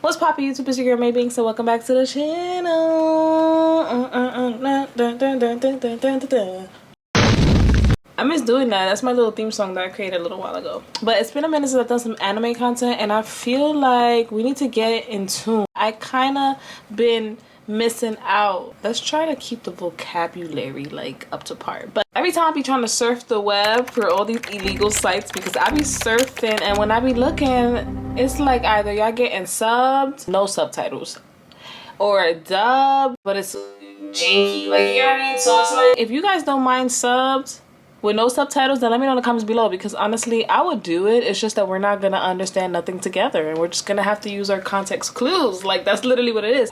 What's poppin' YouTube? It's your girl Maybing, so welcome back to the channel. I miss doing that. That's my little theme song that I created a little while ago. But it's been a minute since I've done some anime content, and I feel like we need to get it in tune. I kind of been missing out. Let's try to keep the vocabulary like up to par. But every time I be trying to surf the web for all these illegal sites, because I be surfing, and when I be looking, it's like either y'all getting subbed, no subtitles, or dubbed, but it's janky. Like, you know what I mean? So it's like, if you guys don't mind subs with no subtitles, then let me know in the comments below, because honestly I would do it. It's just that we're not gonna understand nothing together, and we're just gonna have to use our context clues. Like, that's literally what it is.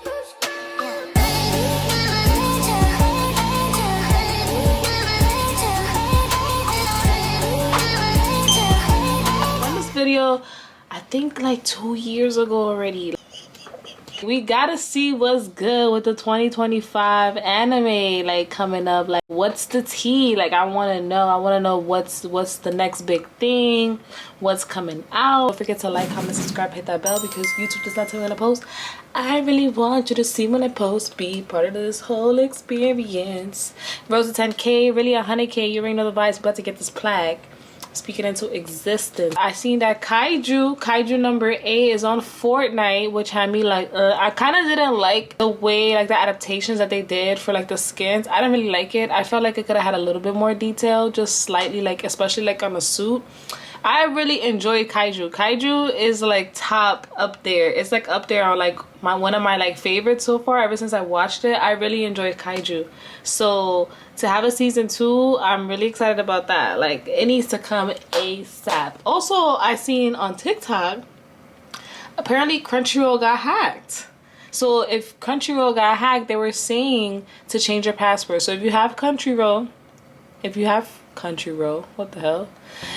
Video, I think like 2 years ago already. We gotta see what's good with the 2025 anime like coming up. Like, what's the tea? Like, I want to know what's the next big thing, what's coming out. Don't forget to like, comment, subscribe, hit that bell, because YouTube does not tell me when I post. I really want you to see when I post, be part of this whole experience. Rose to 10K, really 100K. You already know the vibes. About to get this plaque speaking into existence. I seen that Kaiju No.8 is on Fortnite, which had me like, I kind of didn't like the way, like, the adaptations that they did for like the skins. I didn't really like it. I felt like it could have had a little bit more detail, just slightly, like, especially like on the suit. I really enjoyed Kaiju. Kaiju is like top up there. It's like up there on like one of my like favorites so far. Ever since I watched it, I really enjoyed Kaiju. So to have a season 2, I'm really excited about that. Like, it needs to come ASAP. Also, I seen on TikTok, apparently Crunchyroll got hacked. So if Crunchyroll got hacked, they were saying to change your password. So if you have Crunchyroll, what the hell?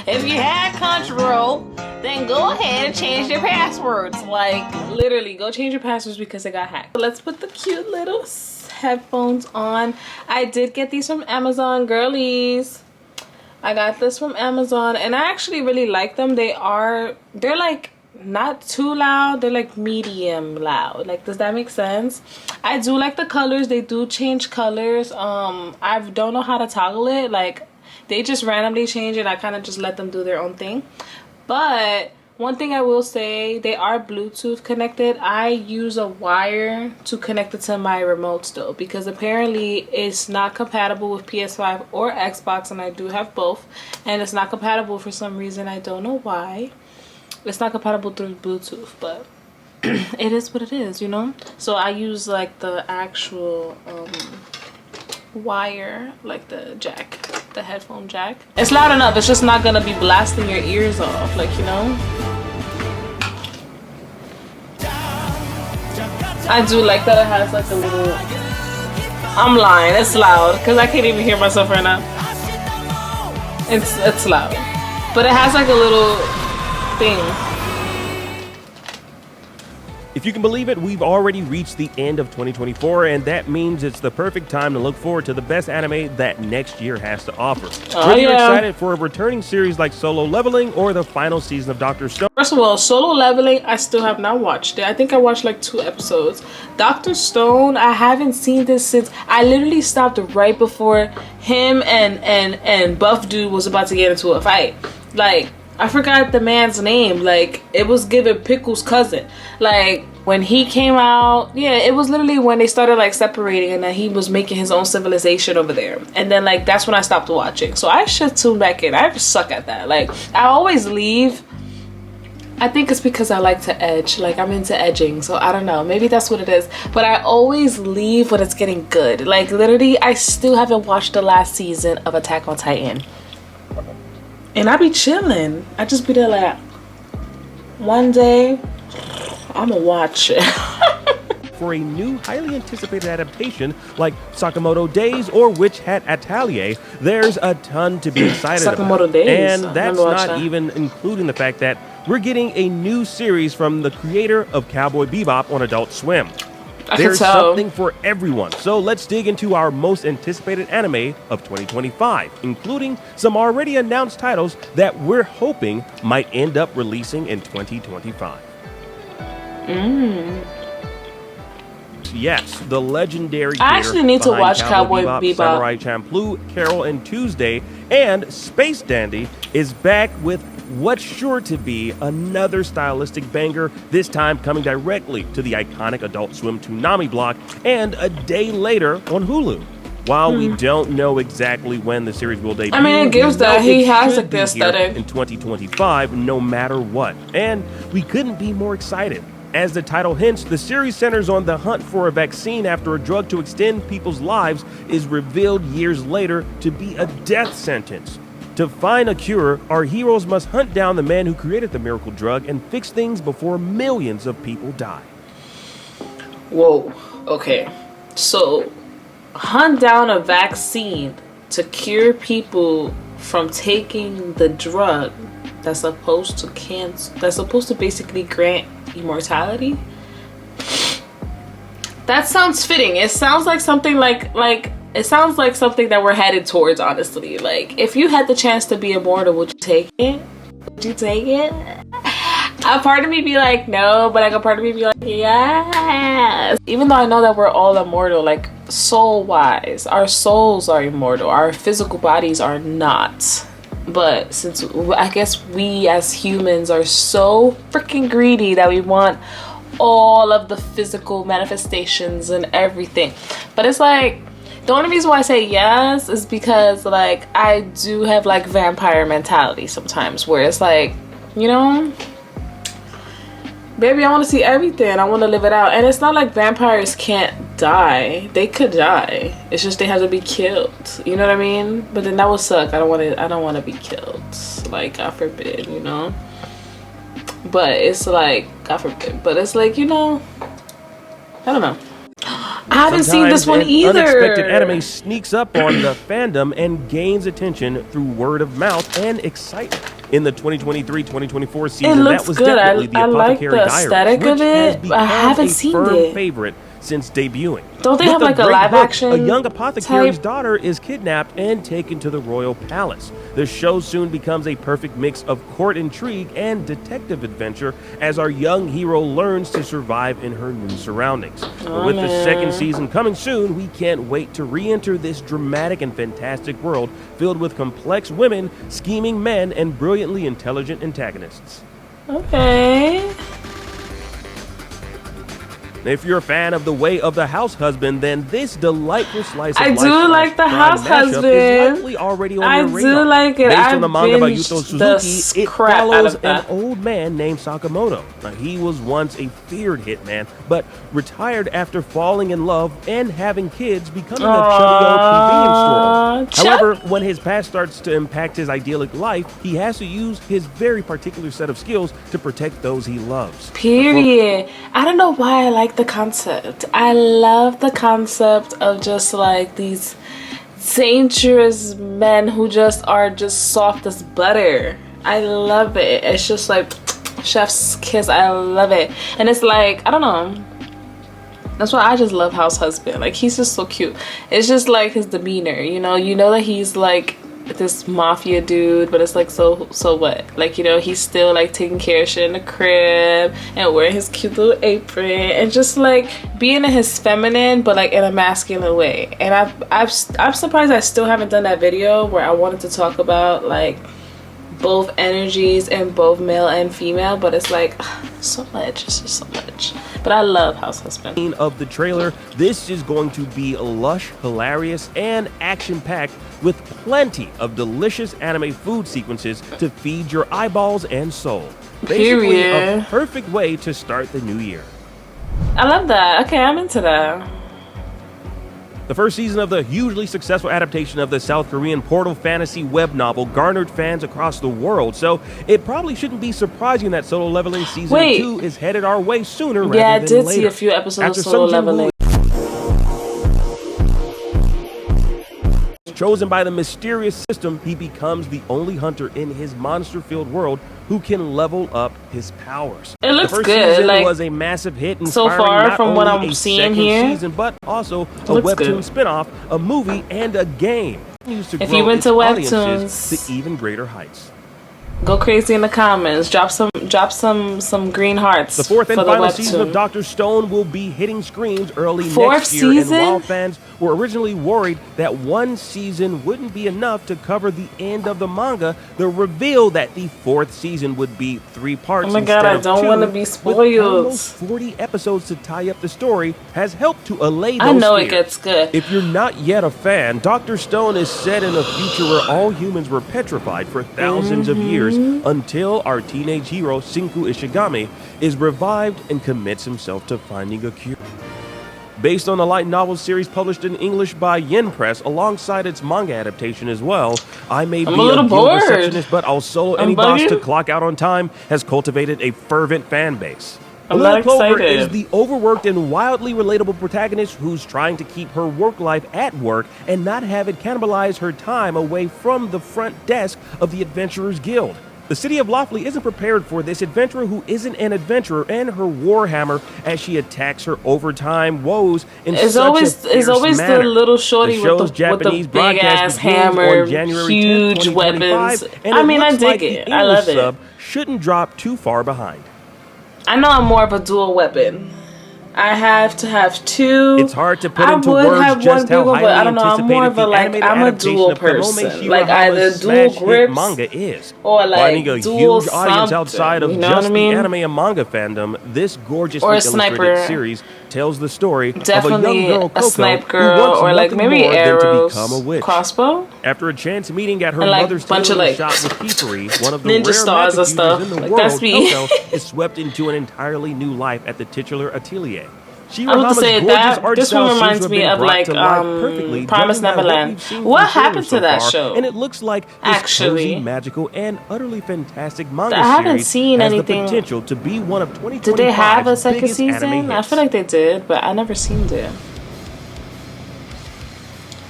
If you had Crunchyroll, then go ahead and change your passwords. Like, literally, go change your passwords because it got hacked. So let's put the cute little headphones on. I did get these from Amazon, girlies. I got this from Amazon, and I actually really like them. They're like not too loud, they're like medium loud. Like, does that make sense? I do like the colors. They do change colors. I don't know how to toggle it. Like, they just randomly change it. I kind of just let them do their own thing. But one thing I will say, they are Bluetooth connected. I use a wire to connect it to my remotes though, because apparently it's not compatible with PS5 or Xbox, and I do have both. And it's not compatible for some reason. I don't know why. It's not compatible through Bluetooth, but it is what it is, you know? So I use like the actual wire, like the jack, the headphone jack. It's loud enough. It's just not gonna be blasting your ears off, like, you know? I do like that it has like a little, I'm lying, it's loud because I can't even hear myself right now. It's loud, but it has like a little thing. If you can believe it, we've already reached the end of 2024, and that means it's the perfect time to look forward to the best anime that next year has to offer. Whether you're excited for a returning series like Solo Leveling or the final season of Dr. Stone. First of all, Solo Leveling, I still have not watched it. I think I watched like 2 episodes. Dr. Stone, I haven't seen this since, I literally stopped right before him and Buff Dude was about to get into a fight. Like, I forgot the man's name. Like, it was given Pickle's cousin. Like, when he came out, yeah, it was literally when they started like separating, and then he was making his own civilization over there. And then like, that's when I stopped watching. So I should tune back in. I suck at that. Like, I always leave. I think it's because I like to edge. Like, I'm into edging. So I don't know. Maybe that's what it is. But I always leave when it's getting good. Like, literally, I still haven't watched the last season of Attack on Titan. And I be chilling. I just be there like, one day I'ma watch it. For a new, highly anticipated adaptation like Sakamoto Days or Witch Hat Atelier, there's a ton to be excited about. Days. And that's not even including the fact that we're getting a new series from the creator of Cowboy Bebop on Adult Swim. There's something for everyone. So let's dig into our most anticipated anime of 2025, including some already announced titles that we're hoping might end up releasing in 2025. Yes, the legendary I actually need to watch Cowboy Bebop. Samurai Champloo, Carol and Tuesday, and Space Dandy is back with what's sure to be another stylistic banger, this time coming directly to the iconic Adult Swim Toonami block and a day later on Hulu. While we don't know exactly when the series will debut, I mean, it gives that he has like the aesthetic in 2025, no matter what. And we couldn't be more excited. As the title hints, the series centers on the hunt for a vaccine after a drug to extend people's lives is revealed years later to be a death sentence. To find a cure, our heroes must hunt down the man who created the miracle drug and fix things before millions of people die. Whoa, okay. So, hunt down a vaccine to cure people from taking the drug that's supposed to basically grant immortality. That sounds fitting. It sounds like something it sounds like something that we're headed towards, honestly. Like, if you had the chance to be immortal, would you take it? Would you take it? A part of me be like, no, but like a part of me be like, yes. Even though I know that we're all immortal, like soul-wise, our souls are immortal. Our physical bodies are not. But since I guess we as humans are so freaking greedy that we want all of the physical manifestations and everything. But it's like, the only reason why I say yes is because like I do have like vampire mentality sometimes, where it's like, you know, baby, I want to see everything. I want to live it out. And it's not like vampires can't die. They could die. It's just they have to be killed. You know what I mean? But then that would suck. I don't want to be killed. Like, God forbid, you know? But it's like, God forbid. But it's like, you know, I don't know. I haven't seen this one either. Unexpected anime sneaks up on the fandom and gains attention through word of mouth and excitement. In the 2023-2024 season, that was good. definitely the I like Apothecary the Diaries, aesthetic which of it. has become I haven't seen firm it. favorite since debuting. Don't they With have like a great live book, action? A young apothecary's type? daughter is kidnapped and taken to the royal palace. The show soon becomes a perfect mix of court intrigue and detective adventure as our young hero learns to survive in her new surroundings. Oh, with man. the second season coming soon, we can't wait to re-enter this dramatic and fantastic world filled with complex women, scheming men, and brilliantly intelligent antagonists. Okay. If you're a fan of The Way of the House Husband, then this delightful slice of I life do like The House mashup Husband. is likely already on your radar. I do like it. Based on the manga by binged Yuto the Suzuki, it crap out follows of that. an old man named Sakamoto. Now, he was once a feared hitman, but retired after falling in love and having kids, becoming a chubby old convenience store owner. However, when his past starts to impact his idyllic life, he has to use his very particular set of skills to protect those he loves. Period. I don't know why I like the concept. I love the concept of just like these dangerous men who just are just soft as butter. I love it. It's just like chef's kiss. I love it. And it's like, I don't know. That's why I just love House Husband. Like, he's just so cute. It's just like his demeanor, you know that he's like this mafia dude, but it's like, so what? Like, you know, he's still like taking care of shit in the crib and wearing his cute little apron and just like being in his feminine but like in a masculine way. And I'm surprised I still haven't done that video where I wanted to talk about like both energies and both male and female, but it's like so much. It's just so much. But I love House Husband. Of the trailer, this is going to be lush, hilarious, and action-packed with plenty of delicious anime food sequences to feed your eyeballs and soul. Basically, Period. a perfect way to start the new year. I love that. Okay, I'm into that. The first season of the hugely successful adaptation of the South Korean portal fantasy web novel garnered fans across the world, so it probably shouldn't be surprising that Solo Leveling Season 2 is headed our way sooner rather than later. Yeah, I did see a few episodes of Solo Leveling. Chosen by the mysterious system, he becomes the only hunter in his monster-filled world who can level up his powers. It looks the first good. season like, was a massive hit, so far not from what only I'm a seeing second here, season, but also a webtoon spin-off, a movie, and a game. If you went to webtoons, to even greater heights. Go crazy in the comments. Drop some green hearts. The fourth and for final the season of Dr. Stone will be hitting screens early fourth next year. Season? And while fans were originally worried that one season wouldn't be enough to cover the end of the manga, the reveal that the fourth season would be 3 parts. Oh my god, I don't want to be spoiled. With almost 40 episodes to tie up the story has helped to allay those I know fears. it gets good. If you're not yet a fan, Dr. Stone is set in a future where all humans were petrified for thousands of years until our teenage hero, Shinku Ishigami, is revived and commits himself to finding a cure. Based on the light novel series published in English by Yen Press, alongside its manga adaptation as well, I may be a guild receptionist, but I'll solo any boss to clock out on time has cultivated a fervent fan base. Lil Clover is the overworked and wildly relatable protagonist who's trying to keep her work life at work and not have it cannibalize her time away from the front desk of the Adventurers Guild. The city of Loftly isn't prepared for this adventurer who isn't an adventurer and her warhammer as she attacks her overtime woes in such a fierce manner. The little shorty the with the big ass hammer, huge weapons. I mean, I dig it. I love it. Shouldn't drop too far behind. I know I'm more of a dual weapon. I have to have 2. It's hard to put into words just how highly but I don't know. I'm more of a I'm a dual person. Like either dual grips manga is. or like finding a dual huge audience outside of just the anime and manga fandom. This gorgeously illustrated series tells the story of a young girl, Coco, who wants or like maybe arrows, to become a witch. Crossbow. After a chance meeting at her mother's tailoring shop with Kieferi, one of the ninja rare stars magic and stuff. users in the Like, world, that's me. Coco is swept into an entirely new life at the titular atelier. I was to say that this one reminds me of like Promised Neverland. What happened to that show? And it looks like this cozy, magical, and utterly fantastic manga I haven't seen has anything. The potential to be one of 2025's Did they have a second biggest anime season? hits. I feel like they did, but I never seen it.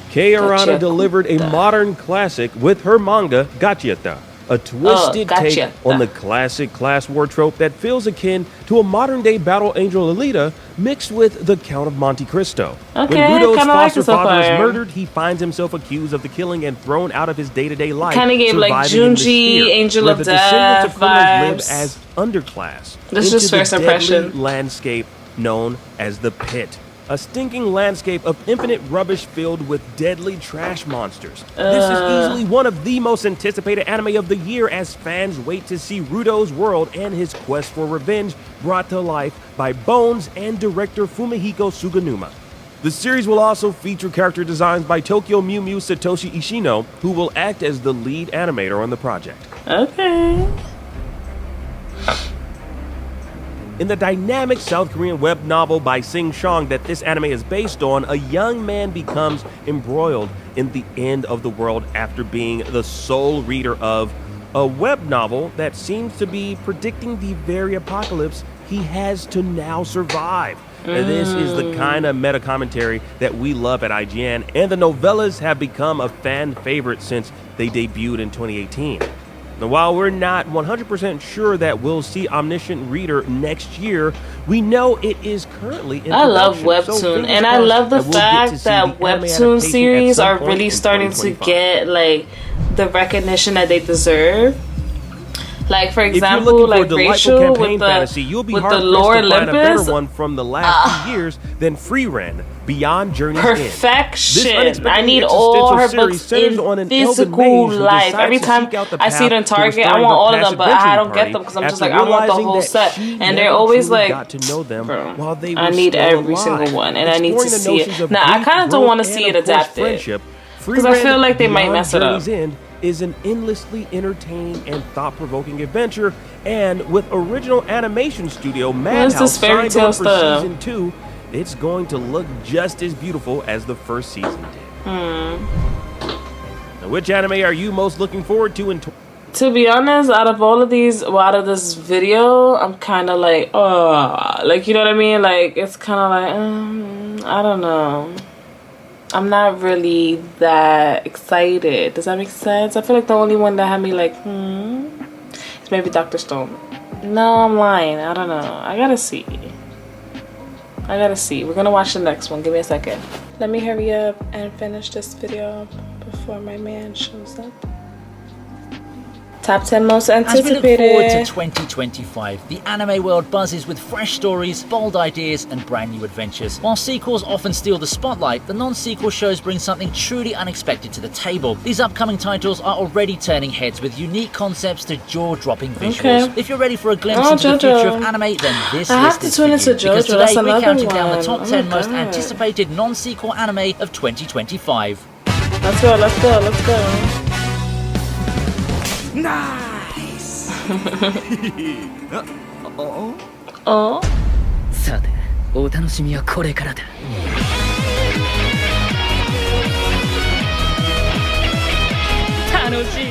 Kei Arana delivered a modern classic with her manga Gacheta, a twisted take on the classic class war trope that feels akin to a modern-day battle angel Alita mixed with the Count of Monte Cristo. Okay, when Rudo's foster so father is murdered, he finds himself accused of the killing and thrown out of his day-to-day life. Kind of gave like Junji, Angel of Death vibes. Live as underclass. This is just first impression. Landscape known as the Pit. A stinking landscape of infinite rubbish filled with deadly trash monsters. This is easily one of the most anticipated anime of the year as fans wait to see Rudo's world and his quest for revenge brought to life by Bones and director Fumihiko Suganuma. The series will also feature character designs by Tokyo Mew Mew Satoshi Ishino, who will act as the lead animator on the project. Okay. In the dynamic South Korean web novel by Sing Shong that this anime is based on, a young man becomes embroiled in the end of the world after being the sole reader of a web novel that seems to be predicting the very apocalypse he has to now survive. And this is the kind of meta commentary that we love at IGN, and the novellas have become a fan favorite since they debuted in 2018. Now, while we're not 100% sure that we'll see Omniscient Reader next year, we know it is currently in production. I love Webtoon, and I love the fact that Webtoon series are really starting to get like the recognition that they deserve. Like, for example, like Rachel with the Lore Olympus. One from the last 2 years than Free Ren, Beyond Journey's Perfection. I need all her books in physical life. Every time I see it in Target, I want all of them, but I don't get them because I'm just like, I want the whole set. And they're always like, I need every single one, and I need to see it. Now, I kind of don't want to see it adapted because I feel like they might mess it up. Is an endlessly entertaining and thought-provoking adventure, and with original animation studio Madhouse signed on for season 2, it's going to look just as beautiful as the first season did. Now, which anime are you most looking forward to? To be honest, out of all of these, out of this video, I'm kind of like, like, you know what I mean? Like, it's kind of like, I don't know. I'm not really that excited. Does that make sense? I feel like the only one that had me like, is maybe Dr. Stone. No, I'm lying. I don't know. I gotta see. We're gonna watch the next one. Give me a second. Let me hurry up and finish this video before my man shows up. Top 10 most As we look forward to anticipated. 2025, the anime world buzzes with fresh stories, bold ideas, and brand new adventures. While sequels often steal the spotlight, the non-sequel shows bring something truly unexpected to the table. These upcoming titles are already turning heads with unique concepts to jaw-dropping visuals. Okay. If you're ready for a glimpse Oh, into the JoJo. future of anime, then this I have list to is tune for into you. Because JoJo. today That's we're another counting down the one. top Oh 10 my most God. anticipated non-sequel anime of 2025. Let's go, let's go, let's go. Nice! Oh. さて、お楽しみはこれからだ。楽しい。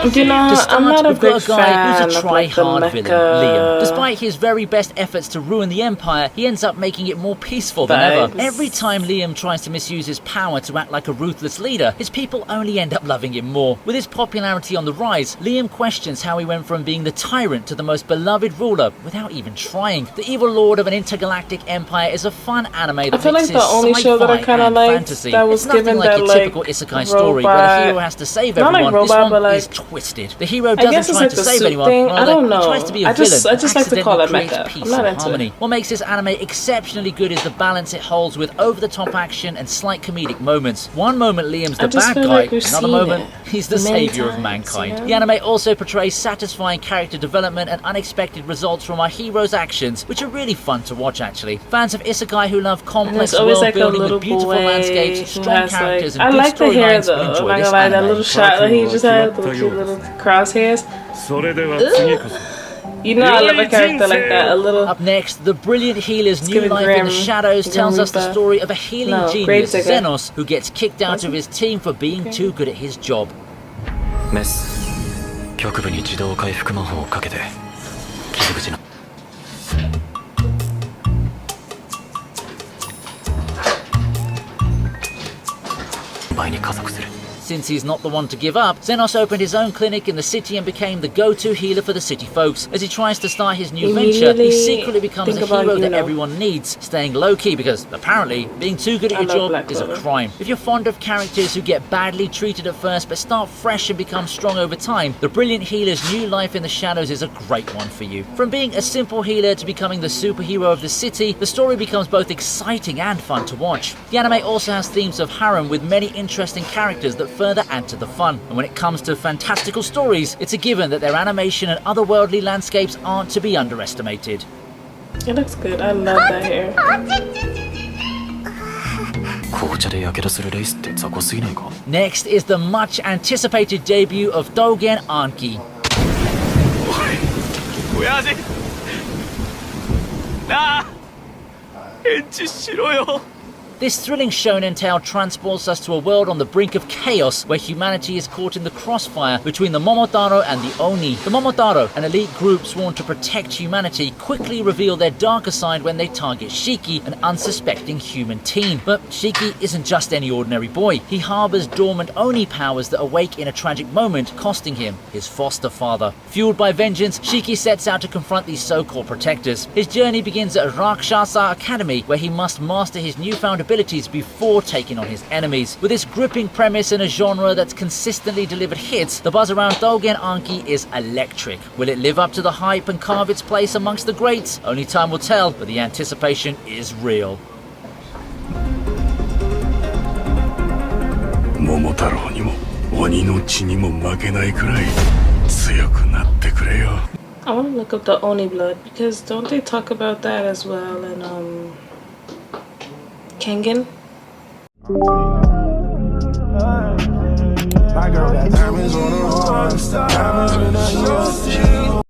You know, To start, I'm not a we've got big a guy fan who's a of like the try-hard villain, mecha. Liam. Despite his very best efforts to ruin the Empire, he ends up making it more peaceful than ever. Vibes. Every time Liam tries to misuse his power to act like a ruthless leader, his people only end up loving him more. With his popularity on the rise, Liam questions how he went from being the tyrant to the most beloved ruler without even trying. The evil lord of an intergalactic empire is a fun anime that I feel like mixes the only show that I sci-fi kinda and liked fantasy. that was It's nothing given like that, your like, typical isekai story where robot- the hero has to save not like everyone. This robot, one but is like- twisted. The hero I doesn't guess it's try like to the save suit anyone, thing. I rather don't know. he tries to be a I just villain. like to call it accidentally mecha. creates I'm peace not and into harmony. it. What makes this anime exceptionally good is the balance it holds with over-the-top action and slight comedic moments. One moment Liam's I the just bad feel guy, like we've another seen moment it he's the many savior of times, mankind. you know? The anime also portrays satisfying character development and unexpected results from our heroes' actions, which are really fun to watch actually. Fans of isekai who love complex there's always world like a building little with beautiful boy landscapes, who strong has characters, like, I and like good the hair storylines will though. enjoy I'm not this gonna lie, that anime. little shot that he just had, the cute little crosshairs. それでは次こそ You know I love a character like that. A little. Up next, the brilliant healer's new giving life in the Grim- shadows tells us the Reaper. story of a healing No, genius, Gravedigger. Xenos, who gets kicked out of his team for being too good at his job. メス局部に自動回復魔法をかけて傷口の倍に加速する Since he's not the one to give up, Xenos opened his own clinic in the city and became the go-to healer for the city folks. As he tries to start his new venture, Immediately he secretly becomes a think about hero that Yuno. everyone needs, staying low-key because, apparently, being too good at I your love job Black is a Clover. crime. If you're fond of characters who get badly treated at first but start fresh and become strong over time, the brilliant healer's new life in the shadows is a great one for you. From being a simple healer to becoming the superhero of the city, the story becomes both exciting and fun to watch. The anime also has themes of harem with many interesting characters that further add to the fun. And when it comes to fantastical stories, it's a given that their animation and otherworldly landscapes aren't to be underestimated. It looks good. I love that hair. 紅茶でやけどするレースって雑魚すぎないか Next is the much anticipated debut of Dougen Anki. 親父なあ返事しろよ This thrilling shonen tale transports us to a world on the brink of chaos where humanity is caught in the crossfire between the Momotaro and the Oni. The Momotaro, an elite group sworn to protect humanity, quickly reveal their darker side when they target Shiki, an unsuspecting human teen. But Shiki isn't just any ordinary boy. He harbors dormant Oni powers that awake in a tragic moment, costing him his foster father. Fueled by vengeance, Shiki sets out to confront these so-called protectors. His journey begins at Rakshasa Academy, where he must master his newfound abilities before taking on his enemies. With this gripping premise and a genre that's consistently delivered hits, the buzz around Dougen Anki is electric. Will it live up to the hype and carve its place amongst the greats? Only time will tell, but the anticipation is real. 桃太郎にも鬼の血にも負けないくらい強くなってくれよ I want to look up the Oni blood because don't they talk about that as well in Kengan?